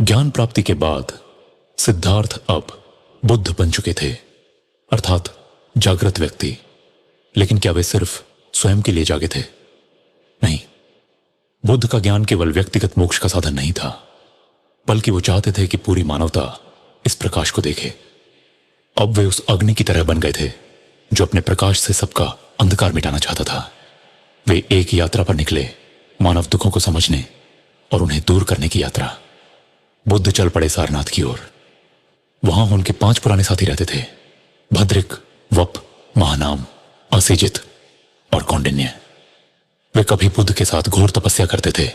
ज्ञान प्राप्ति के बाद सिद्धार्थ अब बुद्ध बन चुके थे, अर्थात जागृत व्यक्ति। लेकिन क्या वे सिर्फ स्वयं के लिए जागे थे? नहीं, बुद्ध का ज्ञान केवल व्यक्तिगत मोक्ष का साधन नहीं था, बल्कि वो चाहते थे कि पूरी मानवता इस प्रकाश को देखे। अब वे उस अग्नि की तरह बन गए थे जो अपने प्रकाश से सबका अंधकार मिटाना चाहता था। वे एक यात्रा पर निकले, मानव दुखों को समझने और उन्हें दूर करने की यात्रा। बुद्ध चल पड़े सारनाथ की ओर। वहां उनके 5 पुराने साथी रहते थे, भद्रिक, वप, महानाम, असिजित और कौंडिन्य। वे कभी बुद्ध के साथ घोर तपस्या करते थे,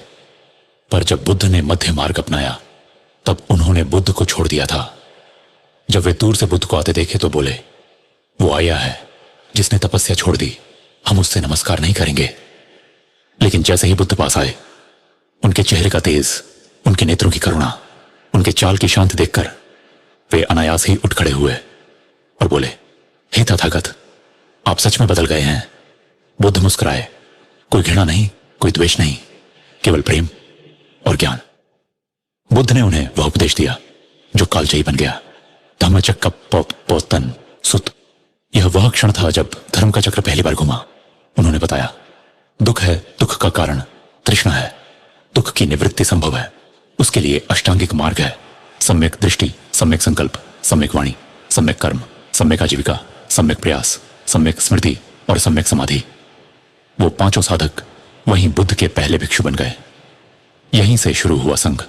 पर जब बुद्ध ने मध्य मार्ग अपनाया तब उन्होंने बुद्ध को छोड़ दिया था। जब वे दूर से बुद्ध को आते देखे तो बोले, वो आया है जिसने तपस्या छोड़ दी, हम उससे नमस्कार नहीं करेंगे। लेकिन जैसे ही बुद्ध पास आए, उनके चेहरे का तेज, उनके नेत्रों की करुणा, उनके चाल की शांति देखकर वे अनायास ही उठ खड़े हुए और बोले, हे तथागत, आप सच में बदल गए हैं। बुद्ध मुस्कुराए। कोई घृणा नहीं, कोई द्वेष नहीं, केवल प्रेम और ज्ञान। बुद्ध ने उन्हें वह उपदेश दिया जो कालजयी बन गया। धम्मचक्र सुत। यह वह क्षण था जब धर्म का चक्र पहली बार घुमा। उन्होंने बताया, दुख है, दुख का कारण तृष्णा है, दुख की निवृत्ति संभव है, उसके लिए अष्टांगिक मार्ग है। सम्यक दृष्टि, सम्यक संकल्प, सम्यक वाणी, सम्यक कर्म, सम्यक आजीविका, सम्यक प्रयास, सम्यक स्मृति और सम्यक समाधि। वो 5 साधक वहीं बुद्ध के पहले भिक्षु बन गए। यहीं से शुरू हुआ संघ,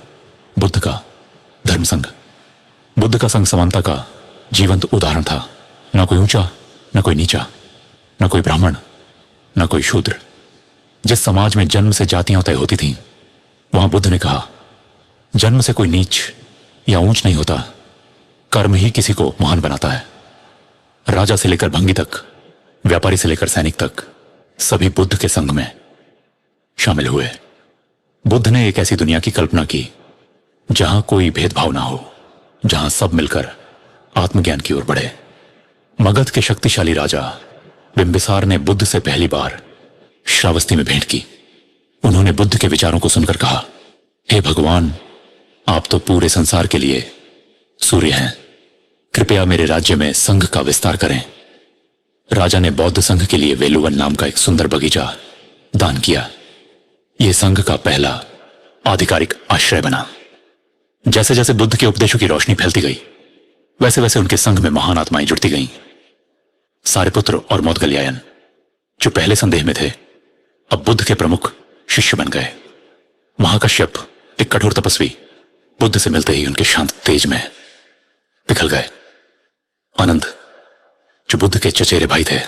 बुद्ध का धर्म संघ। बुद्ध का संघ समानता का जीवंत उदाहरण था। न कोई ऊंचा, न कोई नीचा, न कोई ब्राह्मण, न कोई शूद्र। जिस समाज में जन्म से जातियां तय होती थीं, वहां बुद्ध ने कहा, जन्म से कोई नीच या ऊंच नहीं होता, कर्म ही किसी को महान बनाता है। राजा से लेकर भंगी तक, व्यापारी से लेकर सैनिक तक, सभी बुद्ध के संघ में शामिल हुए। बुद्ध ने एक ऐसी दुनिया की कल्पना की जहां कोई भेदभाव ना हो, जहां सब मिलकर आत्मज्ञान की ओर बढ़े। मगध के शक्तिशाली राजा बिंबिसार ने बुद्ध से पहली बार श्रावस्ती में भेंट की। उन्होंने बुद्ध के विचारों को सुनकर कहा, हे भगवान, आप तो पूरे संसार के लिए सूर्य हैं, कृपया मेरे राज्य में संघ का विस्तार करें। राजा ने बौद्ध संघ के लिए वेलुवन नाम का एक सुंदर बगीचा दान किया। यह संघ का पहला आधिकारिक आश्रय बना। जैसे जैसे बुद्ध के उपदेशों की रोशनी फैलती गई, वैसे वैसे उनके संघ में महान आत्माएं जुड़ती गईं। सारिपुत्र और मौदगल्यायन, जो पहले संदेह में थे, अब बुद्ध के प्रमुख शिष्य बन गए। महाकश्यप, एक कठोर तपस्वी, बुद्ध से मिलते ही उनके शांत तेज में पिघल गए। आनंद, जो बुद्ध के चचेरे भाई थे,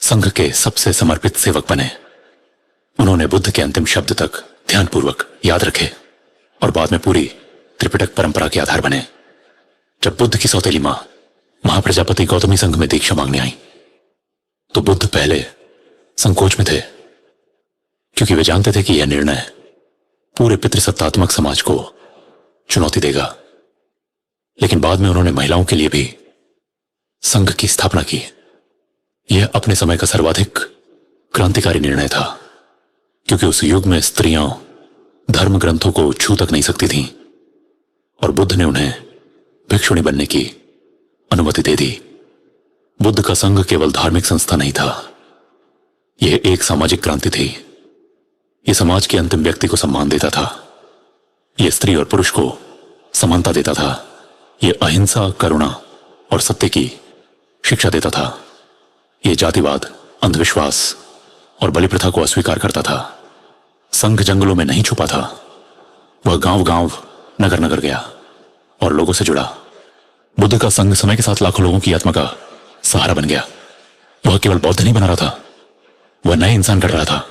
संघ के सबसे समर्पित सेवक बने। उन्होंने बुद्ध के अंतिम शब्द तक ध्यानपूर्वक याद रखे और बाद में पूरी त्रिपिटक परंपरा के आधार बने। जब बुद्ध की सौतेली मां महाप्रजापति गौतमी संघ में दीक्षा मांगने आई, तो बुद्ध पहले संकोच में थे, क्योंकि वे जानते थे कि यह निर्णय पूरे पितृसत्तात्मक समाज को चुनौती देगा। लेकिन बाद में उन्होंने महिलाओं के लिए भी संघ की स्थापना की। यह अपने समय का सर्वाधिक क्रांतिकारी निर्णय था, क्योंकि उस युग में स्त्रियां धर्म ग्रंथों को छू तक नहीं सकती थीं, और बुद्ध ने उन्हें भिक्षुणी बनने की अनुमति दे दी। बुद्ध का संघ केवल धार्मिक संस्था नहीं था, यह एक सामाजिक क्रांति थी। यह समाज के अंतिम व्यक्ति को सम्मान देता था, यह स्त्री और पुरुष को समानता देता था, यह अहिंसा, करुणा और सत्य की शिक्षा देता था, यह जातिवाद, अंधविश्वास और बलि प्रथा को अस्वीकार करता था। संघ जंगलों में नहीं छुपा था, वह गांव गांव, नगर नगर गया और लोगों से जुड़ा। बुद्ध का संघ समय के साथ लाखों लोगों की आत्मा का सहारा बन गया। वह केवल बौद्ध नहीं बना रहा था, वह नए इंसान गढ़ रहा था,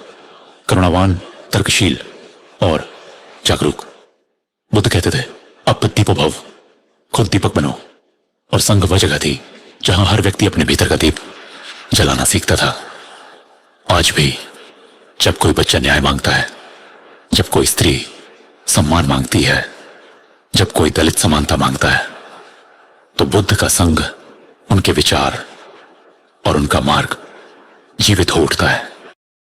करुणावान, तर्कशील और जागरूक। बुद्ध कहते थे, अब दीपो भव, खुद दीपक बनो। और संघ वह जगह थी जहां हर व्यक्ति अपने भीतर का दीप जलाना सीखता था। आज भी जब कोई बच्चा न्याय मांगता है, जब कोई स्त्री सम्मान मांगती है, जब कोई दलित समानता मांगता है, तो बुद्ध का संघ उनके विचार और उनका मार्ग जीवित हो उठता है।